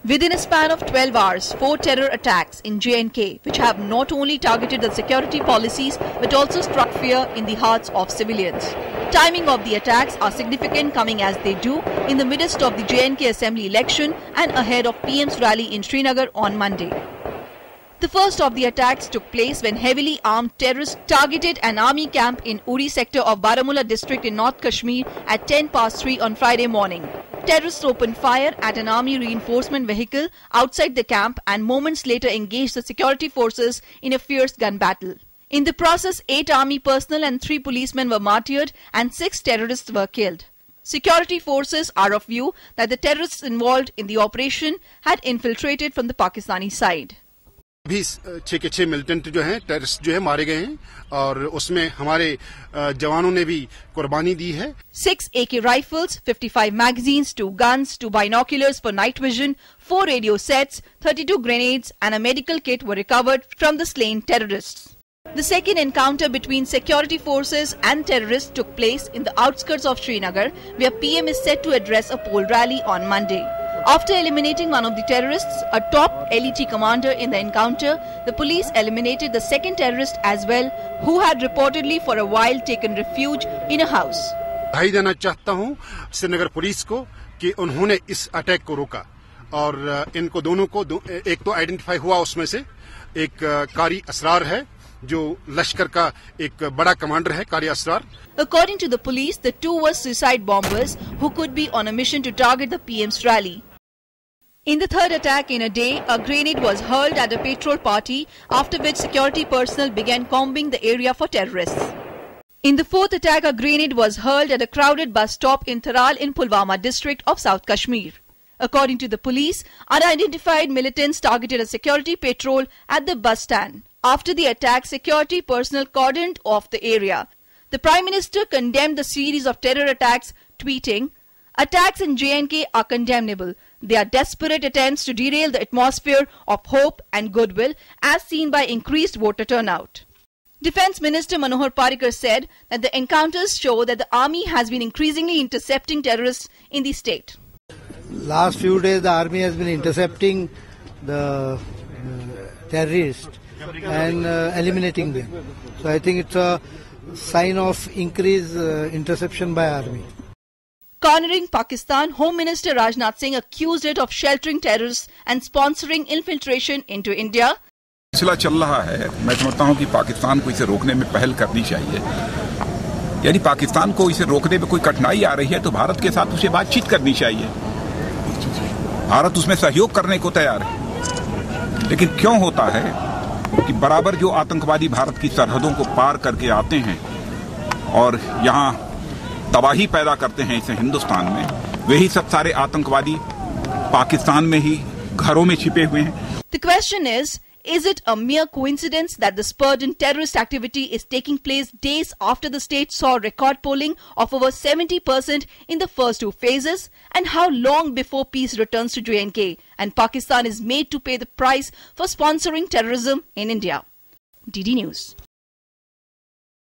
Within a span of 12 hours, 4 terror attacks in J&K, which have not only targeted the security policies but also struck fear in the hearts of civilians. Timing of the attacks are significant, coming as they do in the midst of the J&K Assembly election and ahead of PM's rally in Srinagar on Monday. The first of the attacks took place when heavily armed terrorists targeted an army camp in Uri sector of Baramulla district in North Kashmir at 3:10 on Friday morning. Terrorists opened fire at an army reinforcement vehicle outside the camp and moments later engaged the security forces in a fierce gun battle. In the process, 8 army personnel and 3 policemen were martyred and 6 terrorists were killed. Security forces are of view that the terrorists involved in the operation had infiltrated from the Pakistani side. अभी 6 के 6 militant जो हैं terrorist जो है मारे गए हैं और उसमें हमारे जवानों ने भी कुर्बानी दी है. 6 AK rifles, 55 magazines, 2 guns, 2 binoculars for night vision, 4 radio sets, 32 grenades and a medical kit were recovered from the slain terrorists. The second encounter between security forces and terrorists took place in the outskirts of Srinagar, where PM is set to address a poll rally on Monday. After eliminating one of the terrorists, a top LET commander in the encounter, the police eliminated the second terrorist as well, who had reportedly for a while taken refuge in a house. बधाई देना चाहता हूं Srinagar police को कि उन्होंने इस attack को रोका और इनको दोनों को एक तो आइडेंटिफाई हुआ, उसमें से एक कारी असरार है जो लश्कर का एक बड़ा कमांडर है, कारी Asrar. According to the police, the 2 were suicide bombers who could be on a mission to target the PM's rally. In the third attack in a day, a grenade was hurled at a petrol party, after which security personnel began combing the area for terrorists. In the fourth attack, a grenade was hurled at a crowded bus stop in Tharal in Pulwama district of South Kashmir. According to the police, unidentified militants targeted a security patrol at the bus stand. After the attack, security personnel cordoned off the area. The Prime Minister condemned the series of terror attacks, tweeting, "Attacks in J&K are condemnable. They are desperate attempts to derail the atmosphere of hope and goodwill as seen by increased voter turnout." Defence Minister Manohar Parrikar said that the encounters show that the army has been increasingly intercepting terrorists in the state. Last few days the army has been intercepting the terrorists and eliminating them. So I think it's a sign of increased interception by army. Cornering Pakistan, Home Minister Rajnath Singh accused it of sheltering terrorists and sponsoring infiltration into India. सिलसिला चल रहा है. मैं समझता हूं कि पाकिस्तान को इसे रोकने में पहल करनी चाहिए. यदि पाकिस्तान को इसे रोकने में कोई कठिनाई आ रही है तो भारत के साथ उसे बातचीत करनी चाहिए. भारत उसमें सहयोग करने को तैयार है. लेकिन क्यों होता है कि बराबर जो आतंकवादी भारत की सरहदों को पार करके आते हैं और यहाँ तबाही पैदा करते हैं इसे हिंदुस्तान में, वही सब सारे आतंकवादी पाकिस्तान में ही घरों में छिपे हुए हैं. The question is it a mere coincidence that the spurt in terrorist activity is taking place days after the state saw record polling of over 70% in the first 2 phases? And how long before peace returns to J&K and Pakistan is made to pay the price for sponsoring terrorism in India? DD News.